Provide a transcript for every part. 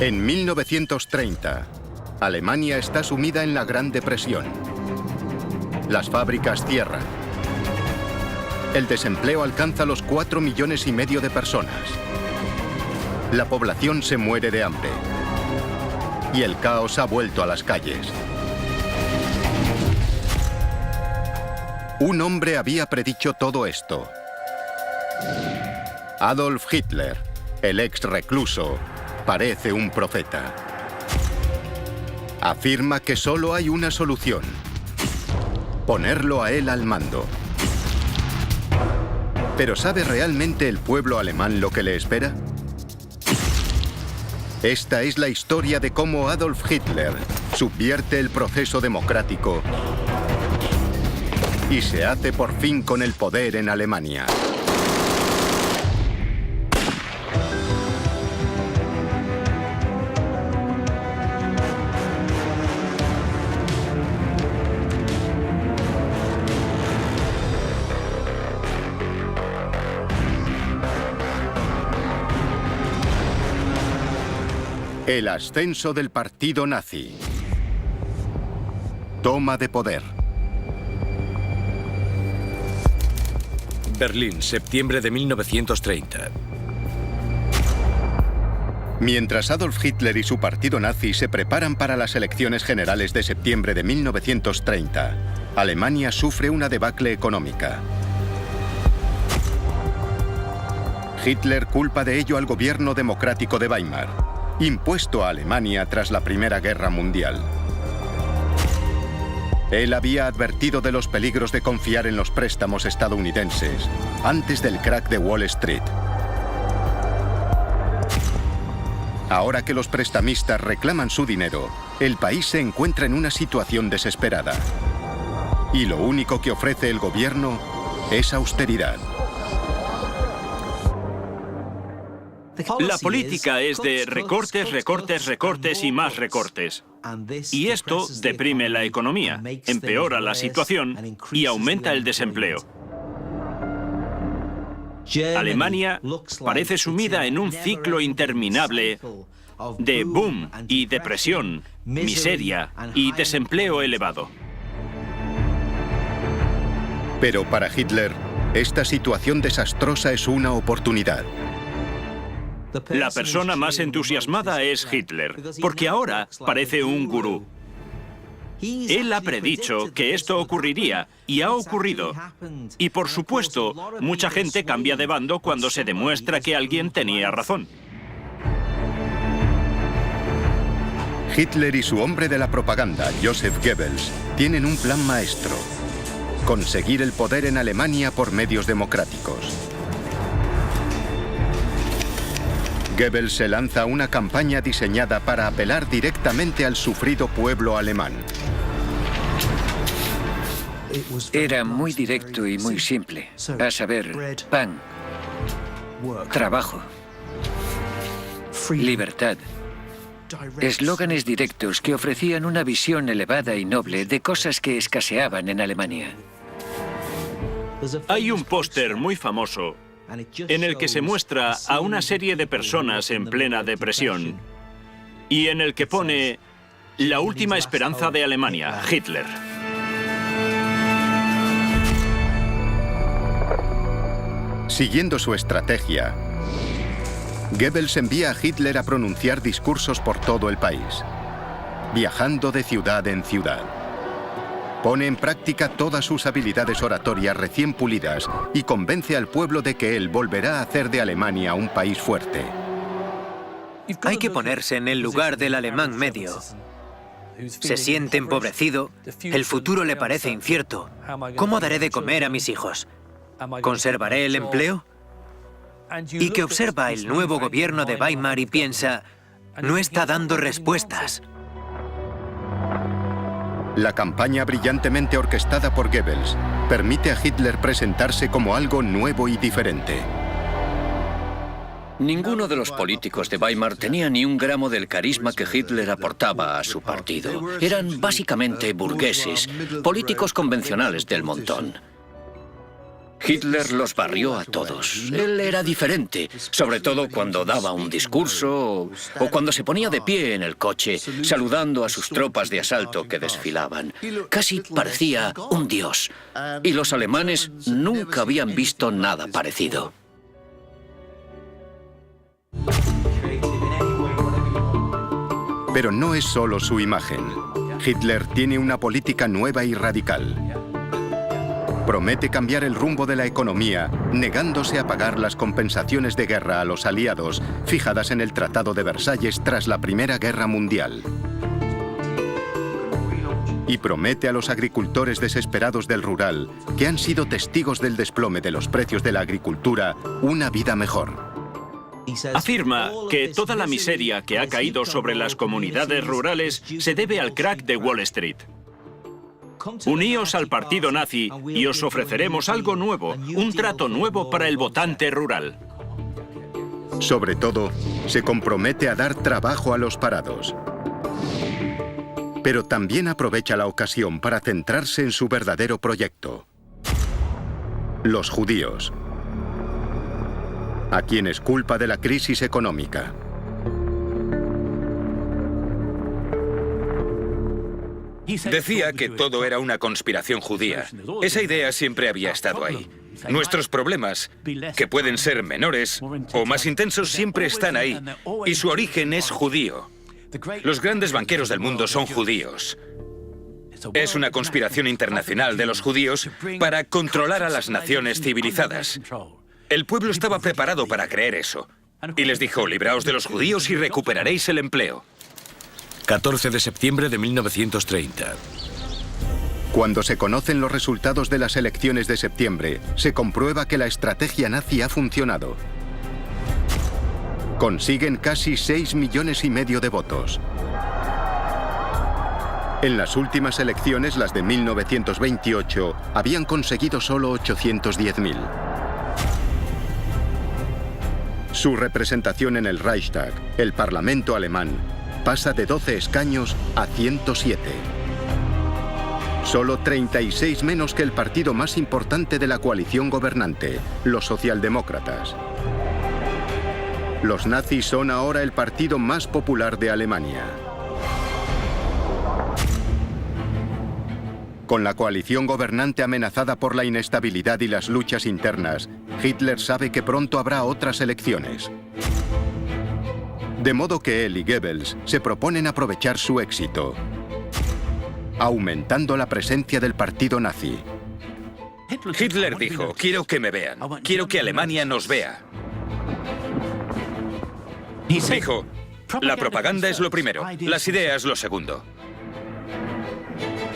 En 1930, Alemania está sumida en la Gran Depresión. Las fábricas cierran. El desempleo alcanza los 4,5 millones de personas. La población se muere de hambre. Y el caos ha vuelto a las calles. Un hombre había predicho todo esto. Adolf Hitler, el ex recluso, parece un profeta. Afirma que solo hay una solución: ponerlo a él al mando. ¿Pero sabe realmente el pueblo alemán lo que le espera? Esta es la historia de cómo Adolf Hitler subvierte el proceso democrático y se hace por fin con el poder en Alemania. El ascenso del partido nazi. Toma de poder. Berlín, septiembre de 1930. Mientras Adolf Hitler y su partido nazi se preparan para las elecciones generales de septiembre de 1930, Alemania sufre una debacle económica. Hitler culpa de ello al gobierno democrático de Weimar, impuesto a Alemania tras la Primera Guerra Mundial. Él había advertido de los peligros de confiar en los préstamos estadounidenses antes del crack de Wall Street. Ahora que los prestamistas reclaman su dinero, el país se encuentra en una situación desesperada. Y lo único que ofrece el gobierno es austeridad. La política es de recortes, recortes, recortes y más recortes. Y esto deprime la economía, empeora la situación y aumenta el desempleo. Alemania parece sumida en un ciclo interminable de boom y depresión, miseria y desempleo elevado. Pero para Hitler, esta situación desastrosa es una oportunidad. La persona más entusiasmada es Hitler, porque ahora parece un gurú. Él ha predicho que esto ocurriría, y ha ocurrido. Y por supuesto, mucha gente cambia de bando cuando se demuestra que alguien tenía razón. Hitler y su hombre de la propaganda, Joseph Goebbels, tienen un plan maestro: conseguir el poder en Alemania por medios democráticos. Goebbels se lanza a una campaña diseñada para apelar directamente al sufrido pueblo alemán. Era muy directo y muy simple. A saber, pan, trabajo, libertad. Eslóganes directos que ofrecían una visión elevada y noble de cosas que escaseaban en Alemania. Hay un póster muy famoso en el que se muestra a una serie de personas en plena depresión y en el que pone la última esperanza de Alemania, Hitler. Siguiendo su estrategia, Goebbels envía a Hitler a pronunciar discursos por todo el país, viajando de ciudad en ciudad. Pone en práctica todas sus habilidades oratorias recién pulidas y convence al pueblo de que él volverá a hacer de Alemania un país fuerte. Hay que ponerse en el lugar del alemán medio. Se siente empobrecido, el futuro le parece incierto. ¿Cómo daré de comer a mis hijos? ¿Conservaré el empleo? Y que observa el nuevo gobierno de Weimar y piensa, no está dando respuestas. La campaña brillantemente orquestada por Goebbels permite a Hitler presentarse como algo nuevo y diferente. Ninguno de los políticos de Weimar tenía ni un gramo del carisma que Hitler aportaba a su partido. Eran básicamente burgueses, políticos convencionales del montón. Hitler los barrió a todos. Él era diferente, sobre todo cuando daba un discurso o cuando se ponía de pie en el coche, saludando a sus tropas de asalto que desfilaban. Casi parecía un dios. Y los alemanes nunca habían visto nada parecido. Pero no es solo su imagen. Hitler tiene una política nueva y radical. Promete cambiar el rumbo de la economía, negándose a pagar las compensaciones de guerra a los aliados, fijadas en el Tratado de Versalles tras la Primera Guerra Mundial. Y promete a los agricultores desesperados del rural, que han sido testigos del desplome de los precios de la agricultura, una vida mejor. Afirma que toda la miseria que ha caído sobre las comunidades rurales se debe al crack de Wall Street. Uníos al partido nazi y os ofreceremos algo nuevo, un trato nuevo para el votante rural. Sobre todo, se compromete a dar trabajo a los parados. Pero también aprovecha la ocasión para centrarse en su verdadero proyecto: los judíos, a quienes culpa de la crisis económica. Decía que todo era una conspiración judía. Esa idea siempre había estado ahí. Nuestros problemas, que pueden ser menores o más intensos, siempre están ahí. Y su origen es judío. Los grandes banqueros del mundo son judíos. Es una conspiración internacional de los judíos para controlar a las naciones civilizadas. El pueblo estaba preparado para creer eso. Y les dijo: libraos de los judíos y recuperaréis el empleo. 14 de septiembre de 1930. Cuando se conocen los resultados de las elecciones de septiembre, se comprueba que la estrategia nazi ha funcionado. Consiguen casi 6,5 millones de votos. En las últimas elecciones, las de 1928, habían conseguido solo 810.000. Su representación en el Reichstag, el Parlamento alemán, pasa de 12 escaños a 107. Solo 36 menos que el partido más importante de la coalición gobernante, los socialdemócratas. Los nazis son ahora el partido más popular de Alemania. Con la coalición gobernante amenazada por la inestabilidad y las luchas internas, Hitler sabe que pronto habrá otras elecciones. De modo que él y Goebbels se proponen aprovechar su éxito, aumentando la presencia del partido nazi. Hitler dijo: quiero que me vean, quiero que Alemania nos vea. Dijo: la propaganda es lo primero, las ideas lo segundo.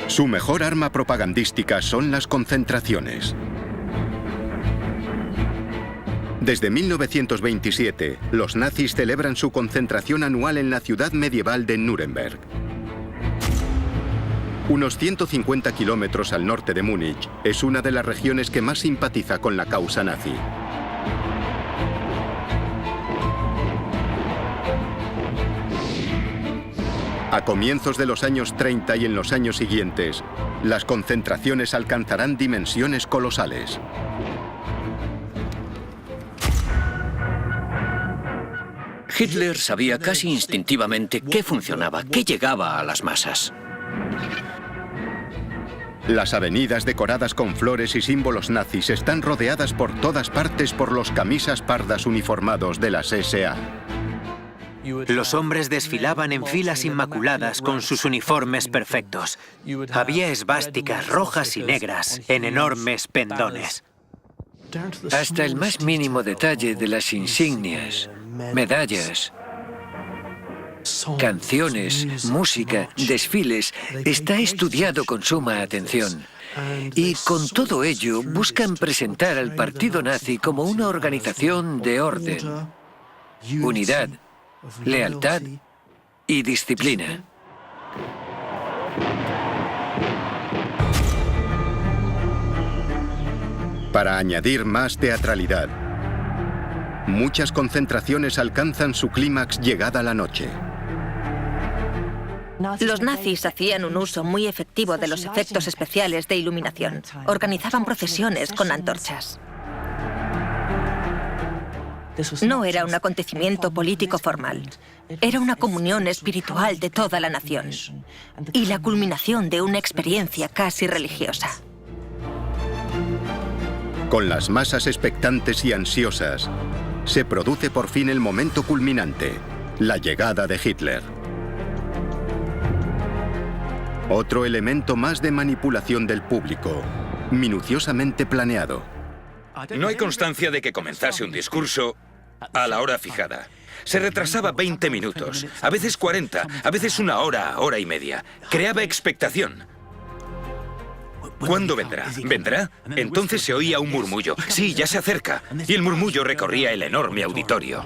Su mejor arma propagandística son las concentraciones. Desde 1927, los nazis celebran su concentración anual en la ciudad medieval de Nuremberg. Unos 150 kilómetros al norte de Múnich, es una de las regiones que más simpatiza con la causa nazi. A comienzos de los años 30 y en los años siguientes, las concentraciones alcanzarán dimensiones colosales. Hitler sabía casi instintivamente qué funcionaba, qué llegaba a las masas. Las avenidas decoradas con flores y símbolos nazis están rodeadas por todas partes por los camisas pardas uniformados de las SA. Los hombres desfilaban en filas inmaculadas con sus uniformes perfectos. Había esvásticas rojas y negras en enormes pendones. Hasta el más mínimo detalle de las insignias, medallas, canciones, música, desfiles, está estudiado con suma atención. Y con todo ello buscan presentar al partido nazi como una organización de orden, unidad, lealtad y disciplina. Para añadir más teatralidad, muchas concentraciones alcanzan su clímax llegada la noche. Los nazis hacían un uso muy efectivo de los efectos especiales de iluminación. Organizaban procesiones con antorchas. No era un acontecimiento político formal. Era una comunión espiritual de toda la nación. Y la culminación de una experiencia casi religiosa. Con las masas expectantes y ansiosas, se produce por fin el momento culminante, la llegada de Hitler. Otro elemento más de manipulación del público, minuciosamente planeado. No hay constancia de que comenzase un discurso a la hora fijada. Se retrasaba 20 minutos, a veces 40, a veces una hora, hora y media. Creaba expectación. ¿Cuándo vendrá? ¿Vendrá? Entonces se oía un murmullo. Sí, ya se acerca. Y el murmullo recorría el enorme auditorio.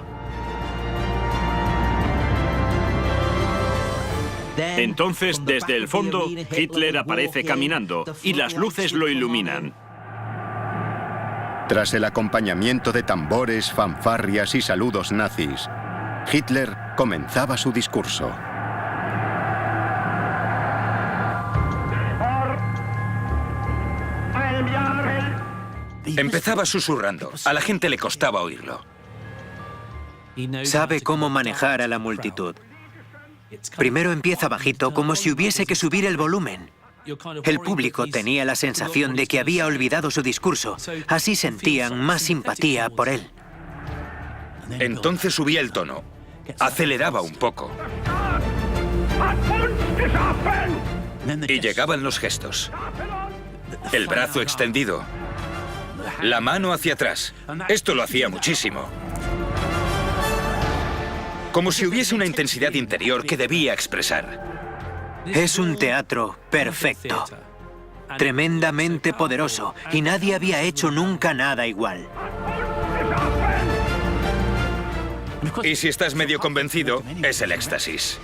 Entonces, desde el fondo, Hitler aparece caminando y las luces lo iluminan. Tras el acompañamiento de tambores, fanfarrias y saludos nazis, Hitler comenzaba su discurso. Empezaba susurrando. A la gente le costaba oírlo. Sabe cómo manejar a la multitud. Primero empieza bajito, como si hubiese que subir el volumen. El público tenía la sensación de que había olvidado su discurso. Así sentían más simpatía por él. Entonces subía el tono. Aceleraba un poco. Y llegaban los gestos. El brazo extendido. La mano hacia atrás. Esto lo hacía muchísimo. Como si hubiese una intensidad interior que debía expresar. Es un teatro perfecto. Tremendamente poderoso. Y nadie había hecho nunca nada igual. Y si estás medio convencido, es el éxtasis.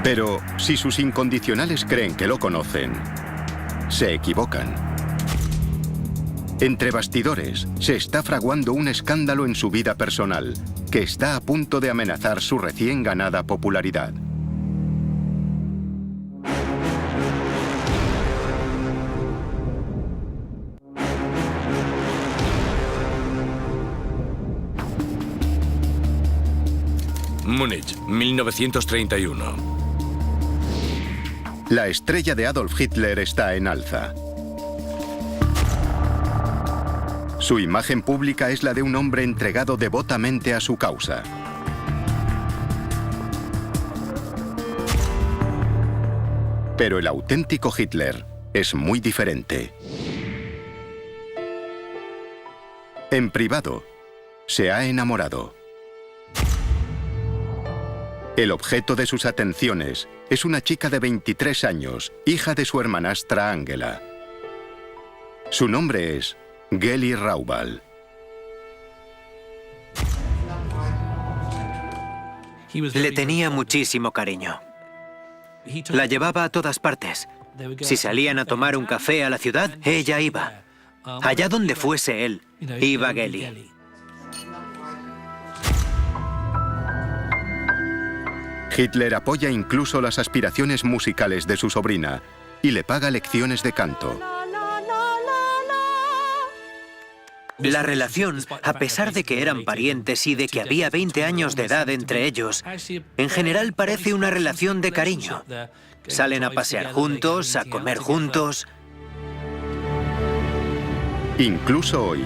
Pero si sus incondicionales creen que lo conocen, se equivocan. Entre bastidores, se está fraguando un escándalo en su vida personal, que está a punto de amenazar su recién ganada popularidad. Múnich, 1931. La estrella de Adolf Hitler está en alza. Su imagen pública es la de un hombre entregado devotamente a su causa. Pero el auténtico Hitler es muy diferente. En privado, se ha enamorado. El objeto de sus atenciones es una chica de 23 años, hija de su hermanastra Angela. Su nombre es Geli Raubal. Le tenía muchísimo cariño. La llevaba a todas partes. Si salían a tomar un café a la ciudad, ella iba. Allá donde fuese él, iba Geli. Hitler apoya incluso las aspiraciones musicales de su sobrina y le paga lecciones de canto. La relación, a pesar de que eran parientes y de que había 20 años de edad entre ellos, en general parece una relación de cariño. Salen a pasear juntos, a comer juntos. Incluso hoy,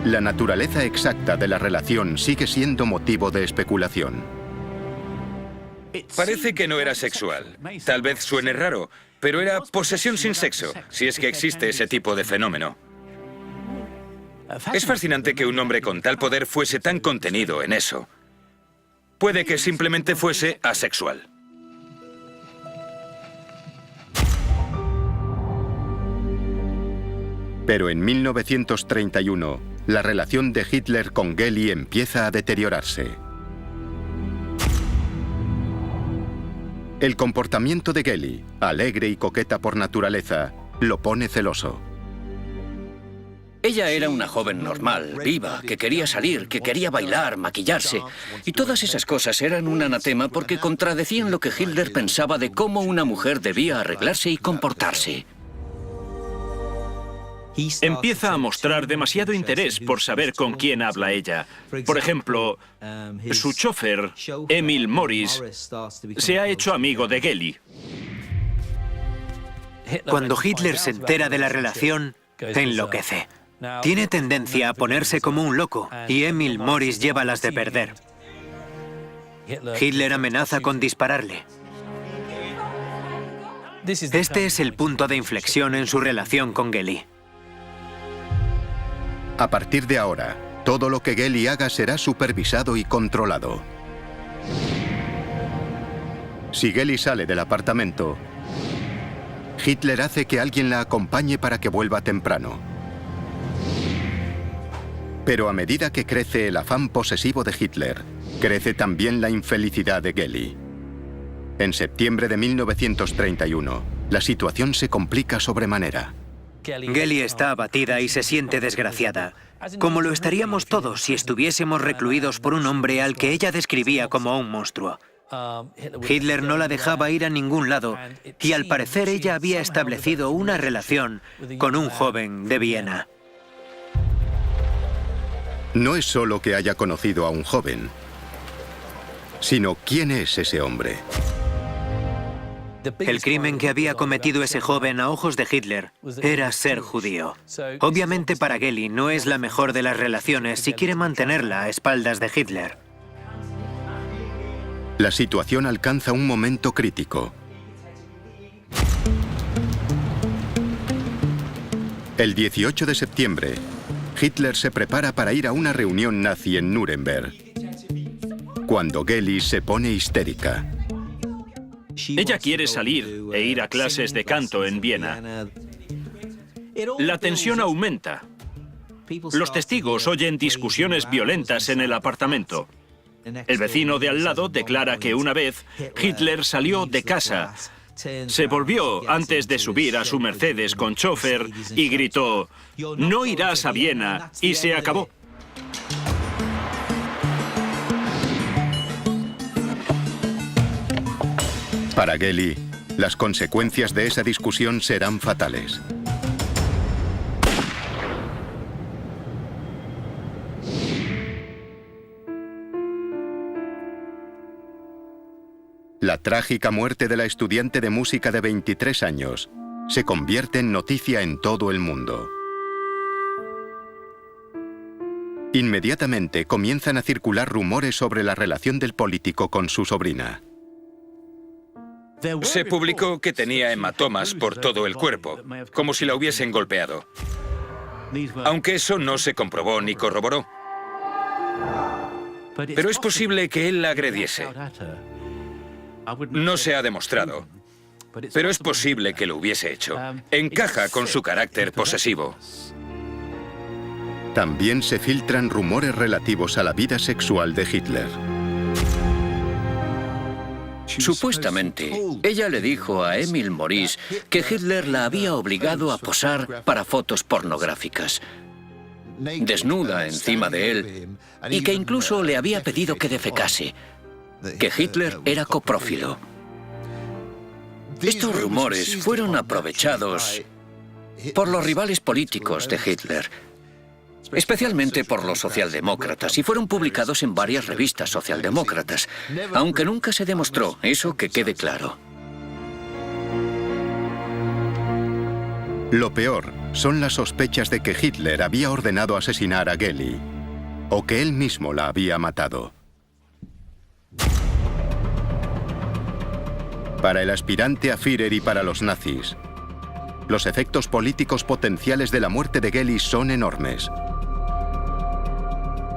la naturaleza exacta de la relación sigue siendo motivo de especulación. Parece que no era sexual. Tal vez suene raro, pero era posesión sin sexo, si es que existe ese tipo de fenómeno. Es fascinante que un hombre con tal poder fuese tan contenido en eso. Puede que simplemente fuese asexual. Pero en 1931, la relación de Hitler con Geli empieza a deteriorarse. El comportamiento de Geli, alegre y coqueta por naturaleza, lo pone celoso. Ella era una joven normal, viva, que quería salir, que quería bailar, maquillarse. Y todas esas cosas eran un anatema porque contradecían lo que Hitler pensaba de cómo una mujer debía arreglarse y comportarse. Empieza a mostrar demasiado interés por saber con quién habla ella. Por ejemplo, su chofer, Emil Morris, se ha hecho amigo de Geli. Cuando Hitler se entera de la relación, enloquece. Tiene tendencia a ponerse como un loco y Emil Morris lleva las de perder. Hitler amenaza con dispararle. Este es el punto de inflexión en su relación con Geli. A partir de ahora, todo lo que Geli haga será supervisado y controlado. Si Geli sale del apartamento, Hitler hace que alguien la acompañe para que vuelva temprano. Pero a medida que crece el afán posesivo de Hitler, crece también la infelicidad de Geli. En septiembre de 1931, la situación se complica sobremanera. Geli está abatida y se siente desgraciada, como lo estaríamos todos si estuviésemos recluidos por un hombre al que ella describía como un monstruo. Hitler no la dejaba ir a ningún lado y al parecer ella había establecido una relación con un joven de Viena. No es solo que haya conocido a un joven, sino quién es ese hombre. El crimen que había cometido ese joven a ojos de Hitler era ser judío. Obviamente para Geli no es la mejor de las relaciones si quiere mantenerla a espaldas de Hitler. La situación alcanza un momento crítico. El 18 de septiembre, Hitler se prepara para ir a una reunión nazi en Nuremberg, cuando Geli se pone histérica. Ella quiere salir e ir a clases de canto en Viena. La tensión aumenta. Los testigos oyen discusiones violentas en el apartamento. El vecino de al lado declara que una vez Hitler salió de casa, se volvió antes de subir a su Mercedes con chofer y gritó: «No irás a Viena», y se acabó. Para Geli, las consecuencias de esa discusión serán fatales. La trágica muerte de la estudiante de música de 23 años se convierte en noticia en todo el mundo. Inmediatamente comienzan a circular rumores sobre la relación del político con su sobrina. Se publicó que tenía hematomas por todo el cuerpo, como si la hubiesen golpeado. Aunque eso no se comprobó ni corroboró. Pero es posible que él la agrediese. No se ha demostrado, pero es posible que lo hubiese hecho. Encaja con su carácter posesivo. También se filtran rumores relativos a la vida sexual de Hitler. Supuestamente, ella le dijo a Emil Morris que Hitler la había obligado a posar para fotos pornográficas, desnuda encima de él, y que incluso le había pedido que defecase, que Hitler era coprófilo. Estos rumores fueron aprovechados por los rivales políticos de Hitler, especialmente por los socialdemócratas, y fueron publicados en varias revistas socialdemócratas, aunque nunca se demostró, eso que quede claro. Lo peor son las sospechas de que Hitler había ordenado asesinar a Geli, o que él mismo la había matado. Para el aspirante a Führer y para los nazis, los efectos políticos potenciales de la muerte de Geli son enormes.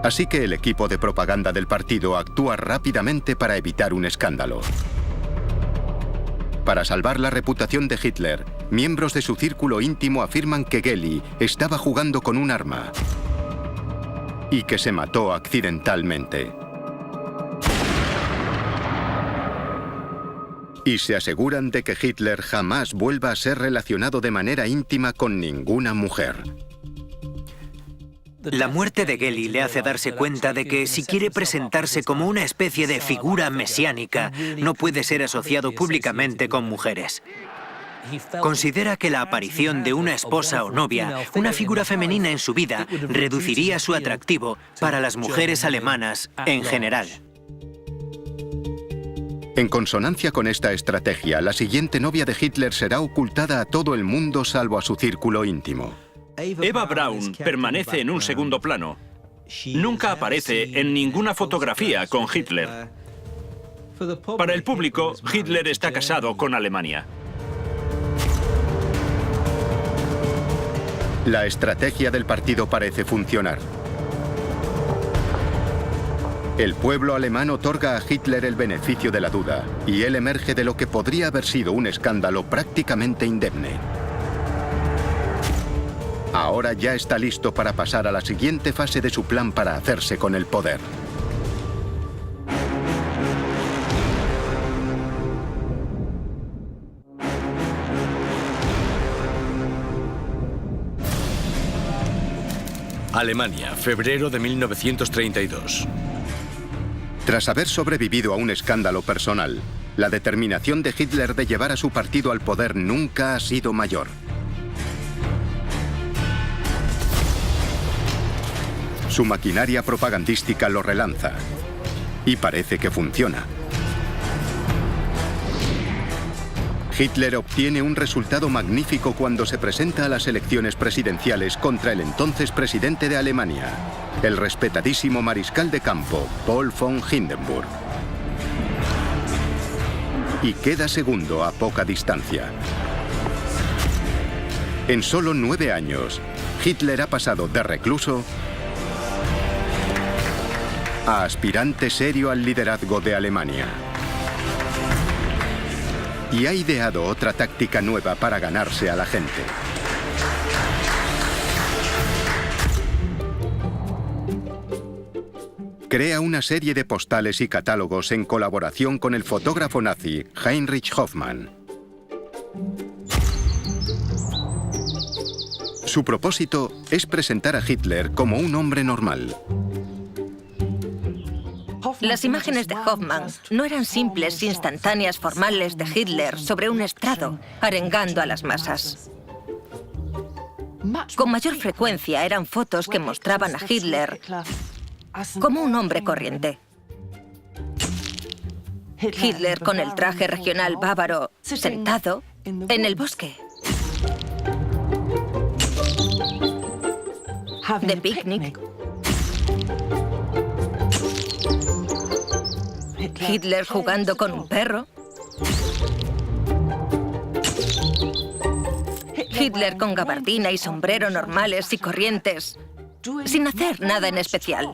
Así que el equipo de propaganda del partido actúa rápidamente para evitar un escándalo. Para salvar la reputación de Hitler, miembros de su círculo íntimo afirman que Geli estaba jugando con un arma y que se mató accidentalmente. y se aseguran de que Hitler jamás vuelva a ser relacionado de manera íntima con ninguna mujer. La muerte de Geli le hace darse cuenta de que si quiere presentarse como una especie de figura mesiánica, no puede ser asociado públicamente con mujeres. Considera que la aparición de una esposa o novia, una figura femenina en su vida, reduciría su atractivo para las mujeres alemanas en general. En consonancia con esta estrategia, la siguiente novia de Hitler será ocultada a todo el mundo salvo a su círculo íntimo. Eva Braun permanece en un segundo plano. Nunca aparece en ninguna fotografía con Hitler. Para el público, Hitler está casado con Alemania. La estrategia del partido parece funcionar. El pueblo alemán otorga a Hitler el beneficio de la duda, y él emerge de lo que podría haber sido un escándalo prácticamente indemne. Ahora ya está listo para pasar a la siguiente fase de su plan para hacerse con el poder. Alemania, febrero de 1932. Tras haber sobrevivido a un escándalo personal, la determinación de Hitler de llevar a su partido al poder nunca ha sido mayor. Su maquinaria propagandística lo relanza. Y parece que funciona. Hitler obtiene un resultado magnífico cuando se presenta a las elecciones presidenciales contra el entonces presidente de Alemania, el respetadísimo mariscal de campo, Paul von Hindenburg. Y queda segundo a poca distancia. En solo 9 años, Hitler ha pasado de recluso a aspirante serio al liderazgo de Alemania. Y ha ideado otra táctica nueva para ganarse a la gente. Crea una serie de postales y catálogos en colaboración con el fotógrafo nazi Heinrich Hoffmann. Su propósito es presentar a Hitler como un hombre normal. Las imágenes de Hoffmann no eran simples, instantáneas, formales de Hitler sobre un estrado, arengando a las masas. Con mayor frecuencia eran fotos que mostraban a Hitler como un hombre corriente. Hitler con el traje regional bávaro, sentado en el bosque. De picnic. Hitler jugando con un perro. Hitler con gabardina y sombrero normales y corrientes, sin hacer nada en especial.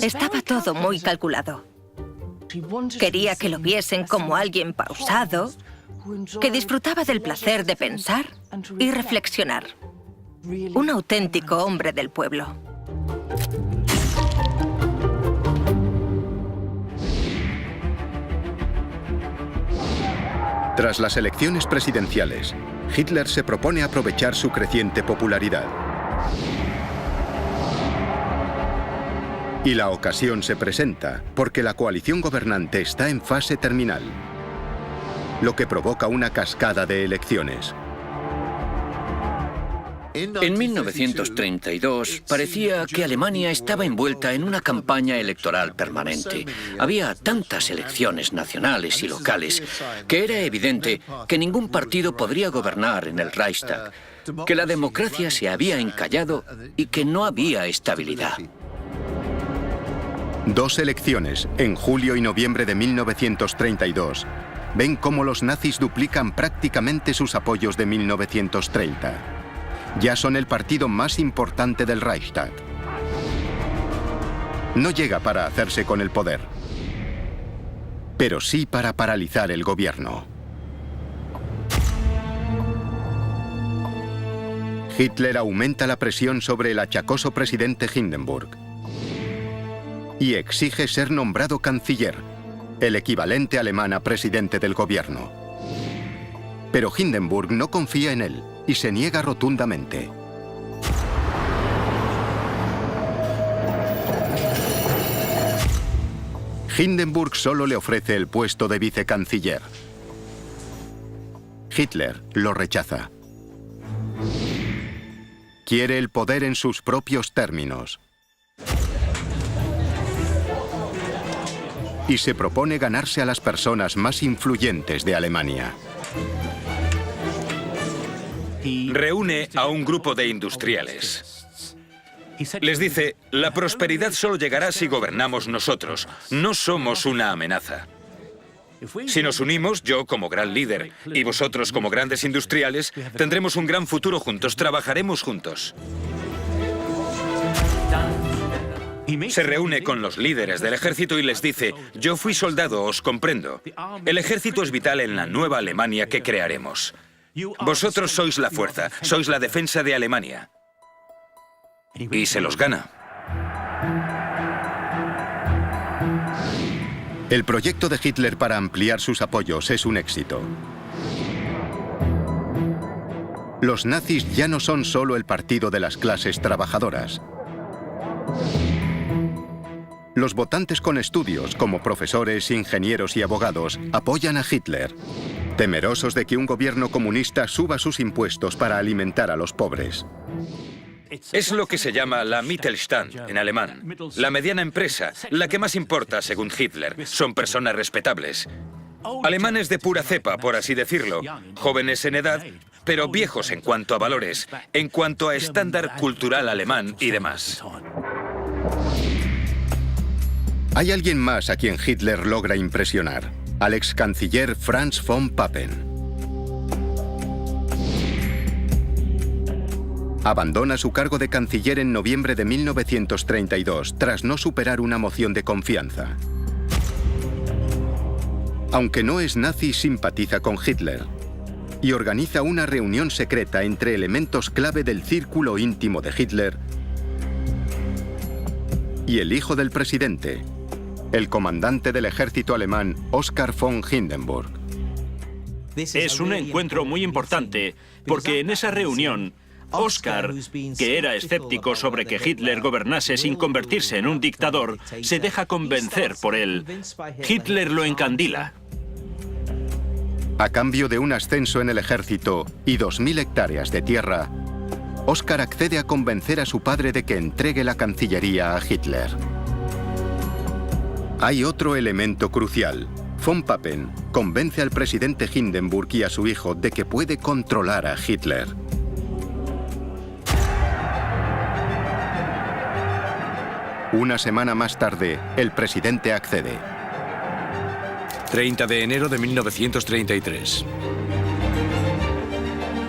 Estaba todo muy calculado. Quería que lo viesen como alguien pausado, que disfrutaba del placer de pensar y reflexionar. Un auténtico hombre del pueblo. Tras las elecciones presidenciales, Hitler se propone aprovechar su creciente popularidad. Y la ocasión se presenta porque la coalición gobernante está en fase terminal, lo que provoca una cascada de elecciones. En 1932 parecía que Alemania estaba envuelta en una campaña electoral permanente. Había tantas elecciones nacionales y locales que era evidente que ningún partido podría gobernar en el Reichstag, que la democracia se había encallado y que no había estabilidad. 2 elecciones, en julio y noviembre de 1932, ven cómo los nazis duplican prácticamente sus apoyos de 1930. Ya son el partido más importante del Reichstag. No llega para hacerse con el poder, pero sí para paralizar el gobierno. Hitler aumenta la presión sobre el achacoso presidente Hindenburg y exige ser nombrado canciller, el equivalente alemán a presidente del gobierno. Pero Hindenburg no confía en él y se niega rotundamente. Hindenburg solo le ofrece el puesto de vicecanciller. Hitler lo rechaza. Quiere el poder en sus propios términos. Y se propone ganarse a las personas más influyentes de Alemania. Reúne a un grupo de industriales. Les dice, la prosperidad solo llegará si gobernamos nosotros. No somos una amenaza. Si nos unimos, yo como gran líder y vosotros como grandes industriales, tendremos un gran futuro juntos, trabajaremos juntos. Se reúne con los líderes del ejército y les dice, yo fui soldado, os comprendo. El ejército es vital en la nueva Alemania que crearemos. Vosotros sois la fuerza, sois la defensa de Alemania. Y se los gana. El proyecto de Hitler para ampliar sus apoyos es un éxito. Los nazis ya no son solo el partido de las clases trabajadoras. Los votantes con estudios, como profesores, ingenieros y abogados, apoyan a Hitler, temerosos de que un gobierno comunista suba sus impuestos para alimentar a los pobres. Es lo que se llama la Mittelstand en alemán, la mediana empresa, la que más importa según Hitler. Son personas respetables. Alemanes de pura cepa, por así decirlo, jóvenes en edad, pero viejos en cuanto a valores, en cuanto a estándar cultural alemán y demás. Hay alguien más a quien Hitler logra impresionar, al ex canciller Franz von Papen. Abandona su cargo de canciller en noviembre de 1932, tras no superar una moción de confianza. Aunque no es nazi, simpatiza con Hitler y organiza una reunión secreta entre elementos clave del círculo íntimo de Hitler y el hijo del presidente, el comandante del ejército alemán Oskar von Hindenburg. Es un encuentro muy importante, porque en esa reunión, Oskar, que era escéptico sobre que Hitler gobernase sin convertirse en un dictador, se deja convencer por él. Hitler lo encandila. A cambio de un ascenso en el ejército y 2.000 hectáreas de tierra, Oskar accede a convencer a su padre de que entregue la Cancillería a Hitler. Hay otro elemento crucial. Von Papen convence al presidente Hindenburg y a su hijo de que puede controlar a Hitler. Una semana más tarde, el presidente accede. 30 de enero de 1933.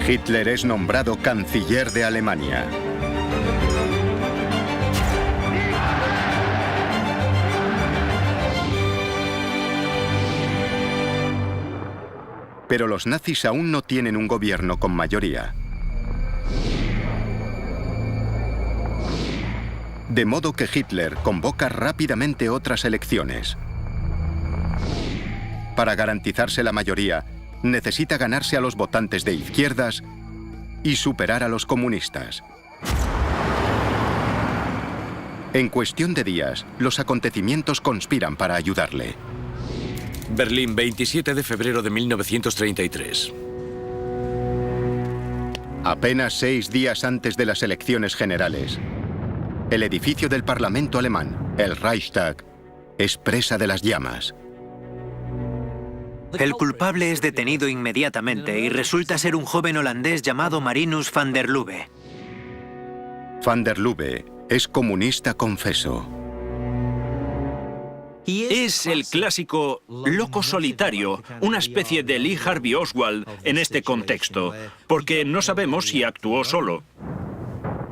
Hitler es nombrado canciller de Alemania. Pero los nazis aún no tienen un gobierno con mayoría. De modo que Hitler convoca rápidamente otras elecciones. Para garantizarse la mayoría, necesita ganarse a los votantes de izquierdas y superar a los comunistas. En cuestión de días, los acontecimientos conspiran para ayudarle. Berlín, 27 de febrero de 1933. Apenas 6 días antes de las elecciones generales, el edificio del Parlamento alemán, el Reichstag, es presa de las llamas. El culpable es detenido inmediatamente y resulta ser un joven holandés llamado Marinus van der Lubbe. Van der Lubbe es comunista confeso. Es el clásico loco solitario, una especie de Lee Harvey Oswald en este contexto, porque no sabemos si actuó solo.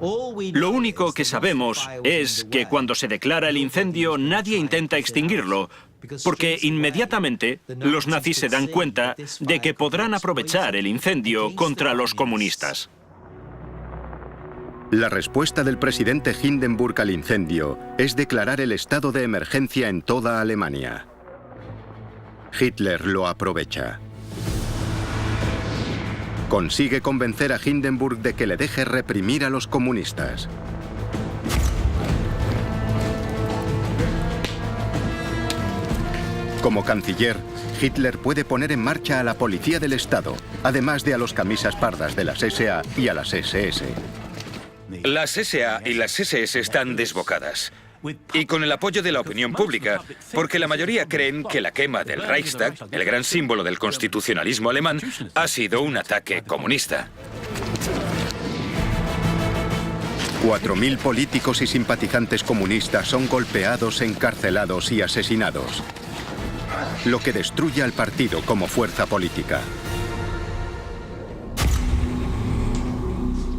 Lo único que sabemos es que cuando se declara el incendio nadie intenta extinguirlo, porque inmediatamente los nazis se dan cuenta de que podrán aprovechar el incendio contra los comunistas. La respuesta del presidente Hindenburg al incendio es declarar el estado de emergencia en toda Alemania. Hitler lo aprovecha. Consigue convencer a Hindenburg de que le deje reprimir a los comunistas. Como canciller, Hitler puede poner en marcha a la policía del Estado, además de a los camisas pardas de las SA y a las SS. Las SA y las SS están desbocadas. Y con el apoyo de la opinión pública, porque la mayoría creen que la quema del Reichstag, el gran símbolo del constitucionalismo alemán, ha sido un ataque comunista. 4.000 políticos y simpatizantes comunistas son golpeados, encarcelados y asesinados, lo que destruye al partido como fuerza política.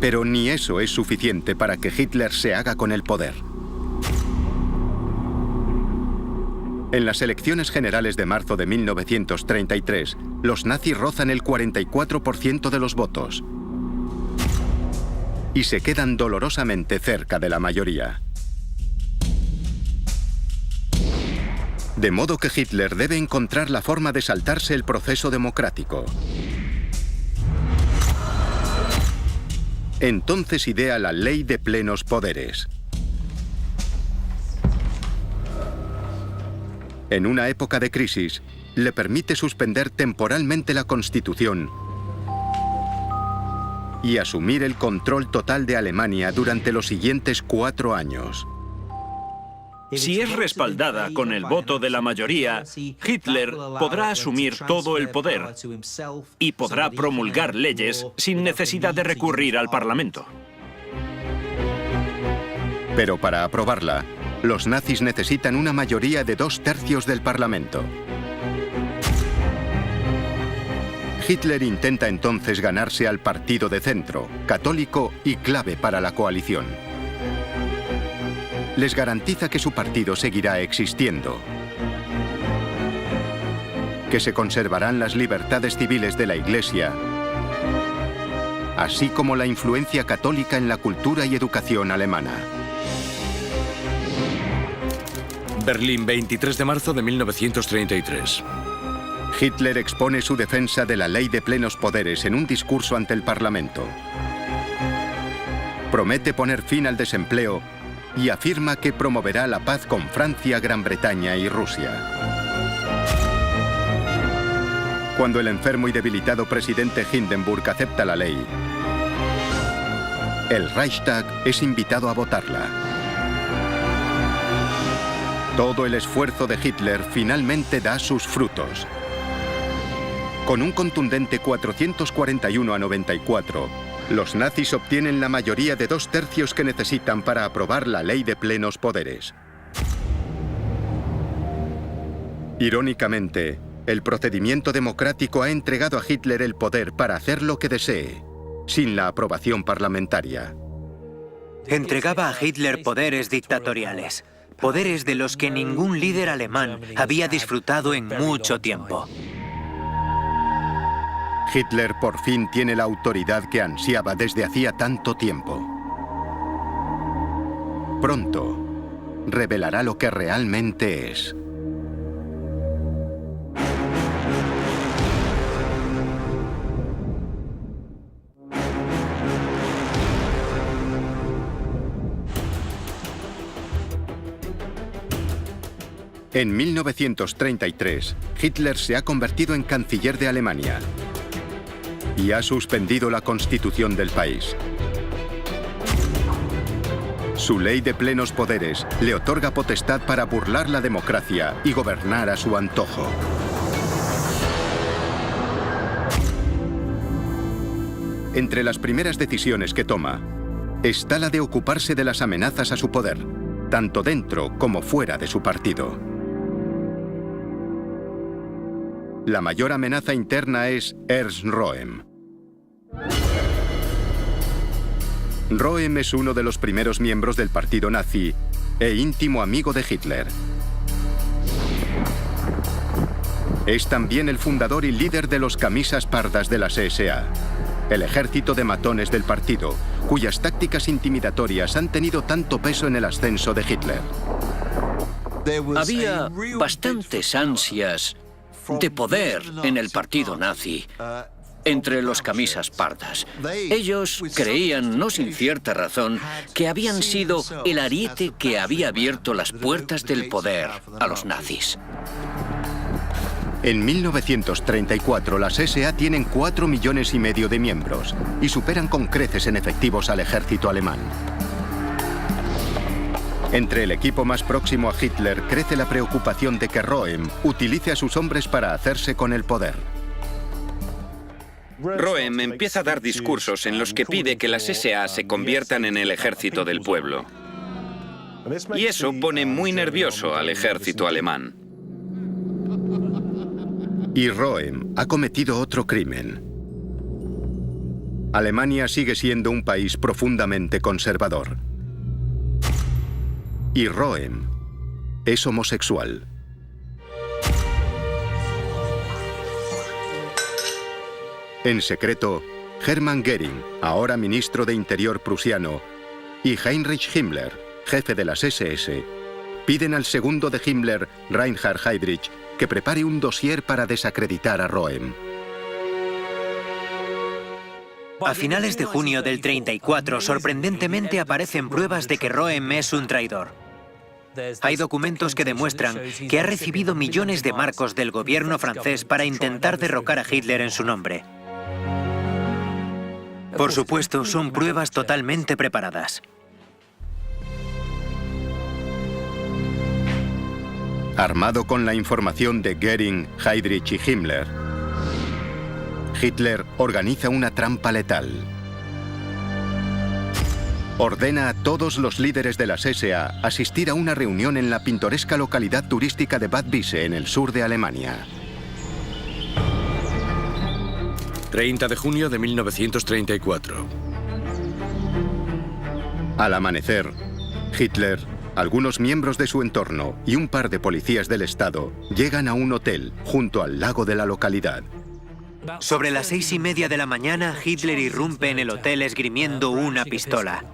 Pero ni eso es suficiente para que Hitler se haga con el poder. En las elecciones generales de marzo de 1933, los nazis rozan el 44% de los votos y se quedan dolorosamente cerca de la mayoría. De modo que Hitler debe encontrar la forma de saltarse el proceso democrático. Entonces idea la ley de plenos poderes. En una época de crisis, le permite suspender temporalmente la Constitución y asumir el control total de Alemania durante los siguientes 4 años. Si es respaldada con el voto de la mayoría, Hitler podrá asumir todo el poder y podrá promulgar leyes sin necesidad de recurrir al Parlamento. Pero para aprobarla, los nazis necesitan una mayoría de 2/3 del Parlamento. Hitler intenta entonces ganarse al partido de centro, católico y clave para la coalición. Les garantiza que su partido seguirá existiendo, que se conservarán las libertades civiles de la Iglesia, así como la influencia católica en la cultura y educación alemana. Berlín, 23 de marzo de 1933. Hitler expone su defensa de la ley de plenos poderes en un discurso ante el Parlamento. Promete poner fin al desempleo y afirma que promoverá la paz con Francia, Gran Bretaña y Rusia. Cuando el enfermo y debilitado presidente Hindenburg acepta la ley, el Reichstag es invitado a votarla. Todo el esfuerzo de Hitler finalmente da sus frutos. Con un contundente 441 a 94, los nazis obtienen la mayoría de 2/3 que necesitan para aprobar la ley de plenos poderes. Irónicamente, el procedimiento democrático ha entregado a Hitler el poder para hacer lo que desee, sin la aprobación parlamentaria. Entregaba a Hitler poderes dictatoriales, poderes de los que ningún líder alemán había disfrutado en mucho tiempo. Hitler por fin tiene la autoridad que ansiaba desde hacía tanto tiempo. Pronto, revelará lo que realmente es. En 1933, Hitler se ha convertido en canciller de Alemania y ha suspendido la constitución del país. Su ley de plenos poderes le otorga potestad para burlar la democracia y gobernar a su antojo. Entre las primeras decisiones que toma está la de ocuparse de las amenazas a su poder, tanto dentro como fuera de su partido. La mayor amenaza interna es Ernst Röhm. Röhm es uno de los primeros miembros del partido nazi e íntimo amigo de Hitler. Es también el fundador y líder de los camisas pardas de las SA, el ejército de matones del partido, cuyas tácticas intimidatorias han tenido tanto peso en el ascenso de Hitler. Había bastantes ansias de poder en el partido nazi entre los camisas pardas. Ellos creían, no sin cierta razón, que habían sido el ariete que había abierto las puertas del poder a los nazis. En 1934, las SA tienen 4,5 millones de miembros y superan con creces en efectivos al ejército alemán. Entre el equipo más próximo a Hitler crece la preocupación de que Röhm utilice a sus hombres para hacerse con el poder. Röhm empieza a dar discursos en los que pide que las SA se conviertan en el ejército del pueblo. Y eso pone muy nervioso al ejército alemán. Y Röhm ha cometido otro crimen. Alemania sigue siendo un país profundamente conservador. Y Röhm es homosexual. En secreto, Hermann Göring, ahora ministro de Interior prusiano, y Heinrich Himmler, jefe de las SS, piden al segundo de Himmler, Reinhard Heydrich, que prepare un dossier para desacreditar a Röhm. A finales de junio del 34, sorprendentemente aparecen pruebas de que Röhm es un traidor. Hay documentos que demuestran que ha recibido millones de marcos del gobierno francés para intentar derrocar a Hitler en su nombre. Por supuesto, son pruebas totalmente preparadas. Armado con la información de Göring, Heydrich y Himmler, Hitler organiza una trampa letal. Ordena a todos los líderes de las SA asistir a una reunión en la pintoresca localidad turística de Bad Wiese, en el sur de Alemania. 30 de junio de 1934. Al amanecer, Hitler, algunos miembros de su entorno y un par de policías del Estado llegan a un hotel junto al lago de la localidad. Sobre las 6:30 de la mañana, Hitler irrumpe en el hotel esgrimiendo una pistola.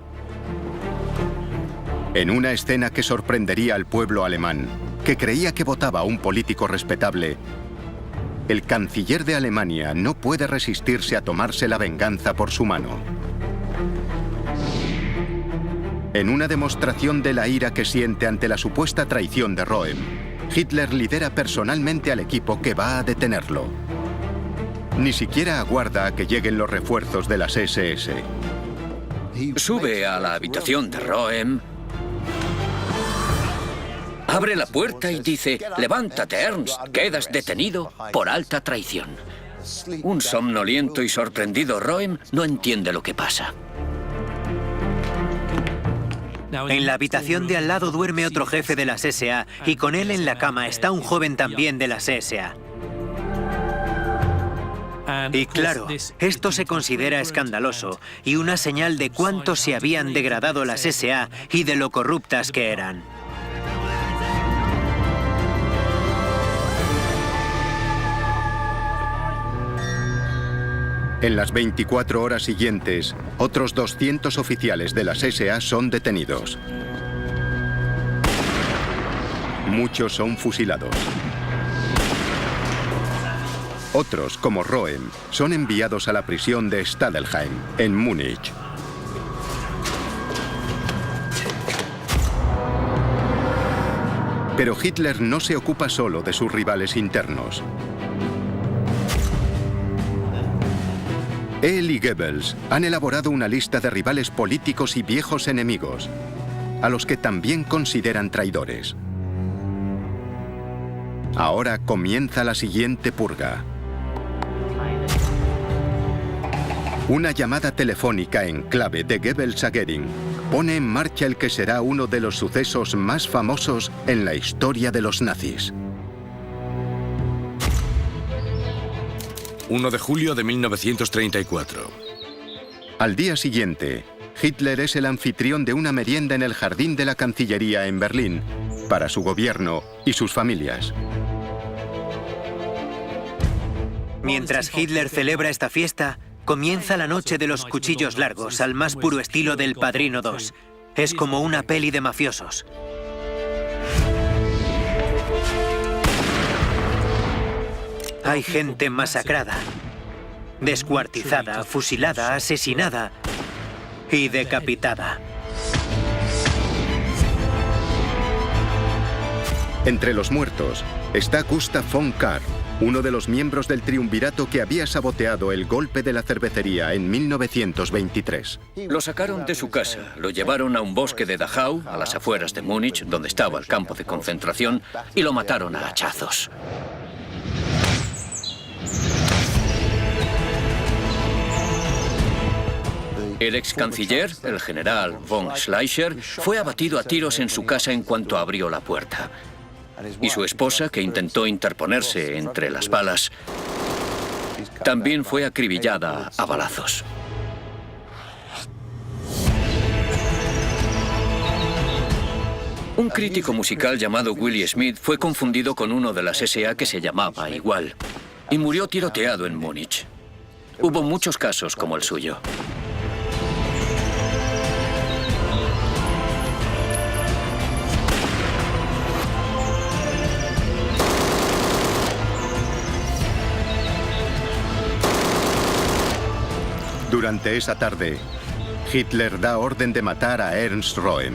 En una escena que sorprendería al pueblo alemán, que creía que votaba a un político respetable, el canciller de Alemania no puede resistirse a tomarse la venganza por su mano. En una demostración de la ira que siente ante la supuesta traición de Röhm, Hitler lidera personalmente al equipo que va a detenerlo. Ni siquiera aguarda a que lleguen los refuerzos de las SS. Sube a la habitación de Röhm, abre la puerta y dice: «Levántate, Ernst, quedas detenido por alta traición». Un somnoliento y sorprendido Röhm no entiende lo que pasa. En la habitación de al lado duerme otro jefe de las SA y con él en la cama está un joven también de las SA. Y claro, esto se considera escandaloso y una señal de cuánto se habían degradado las SA y de lo corruptas que eran. En las 24 horas siguientes, otros 200 oficiales de las SA son detenidos. Muchos son fusilados. Otros, como Röhm, son enviados a la prisión de Stadelheim, en Múnich. Pero Hitler no se ocupa solo de sus rivales internos. Él y Goebbels han elaborado una lista de rivales políticos y viejos enemigos, a los que también consideran traidores. Ahora comienza la siguiente purga. Una llamada telefónica en clave de Goebbels a Göring pone en marcha el que será uno de los sucesos más famosos en la historia de los nazis. 1 de julio de 1934. Al día siguiente, Hitler es el anfitrión de una merienda en el jardín de la Cancillería en Berlín, para su gobierno y sus familias. Mientras Hitler celebra esta fiesta, comienza la noche de los cuchillos largos, al más puro estilo del Padrino 2. Es como una peli de mafiosos. Hay gente masacrada, descuartizada, fusilada, asesinada y decapitada. Entre los muertos está Gustav von Kahr, uno de los miembros del triunvirato que había saboteado el golpe de la cervecería en 1923. Lo sacaron de su casa, lo llevaron a un bosque de Dachau, a las afueras de Múnich, donde estaba el campo de concentración, y lo mataron a hachazos. El ex canciller, el general von Schleicher, fue abatido a tiros en su casa en cuanto abrió la puerta. Y su esposa, que intentó interponerse entre las balas, también fue acribillada a balazos. Un crítico musical llamado Willie Smith fue confundido con uno de las SA que se llamaba igual, y murió tiroteado en Múnich. Hubo muchos casos como el suyo. Durante esa tarde, Hitler da orden de matar a Ernst Röhm.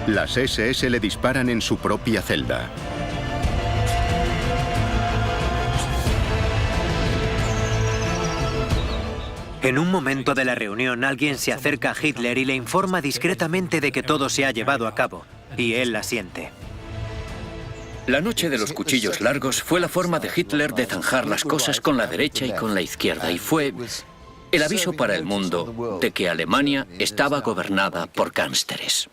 Las SS le disparan en su propia celda. En un momento de la reunión, alguien se acerca a Hitler y le informa discretamente de que todo se ha llevado a cabo, y él asiente. La noche de los cuchillos largos fue la forma de Hitler de zanjar las cosas con la derecha y con la izquierda, y fue el aviso para el mundo de que Alemania estaba gobernada por gánsteres.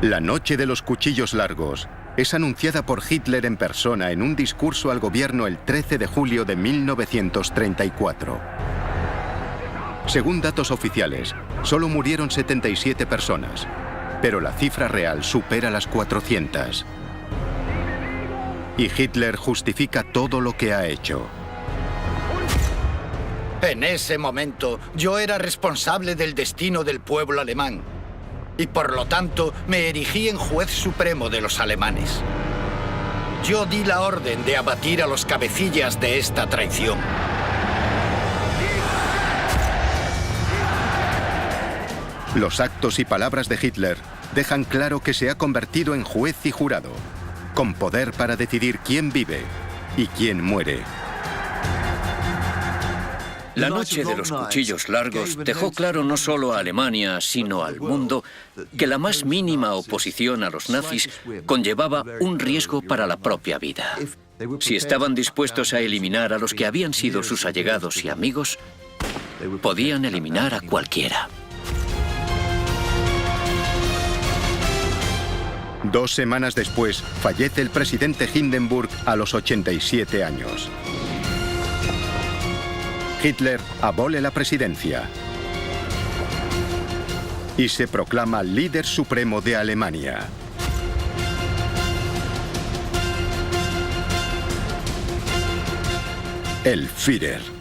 La noche de los cuchillos largos es anunciada por Hitler en persona en un discurso al gobierno el 13 de julio de 1934. Según datos oficiales, solo murieron 77 personas. Pero la cifra real supera las 400. Y Hitler justifica todo lo que ha hecho. En ese momento, yo era responsable del destino del pueblo alemán. Y por lo tanto, me erigí en juez supremo de los alemanes. Yo di la orden de abatir a los cabecillas de esta traición. Los actos y palabras de Hitler dejan claro que se ha convertido en juez y jurado, con poder para decidir quién vive y quién muere. La noche de los cuchillos largos dejó claro no solo a Alemania, sino al mundo, que la más mínima oposición a los nazis conllevaba un riesgo para la propia vida. Si estaban dispuestos a eliminar a los que habían sido sus allegados y amigos, podían eliminar a cualquiera. 2 semanas después, fallece el presidente Hindenburg a los 87 años. Hitler abole la presidencia y se proclama líder supremo de Alemania. El Führer.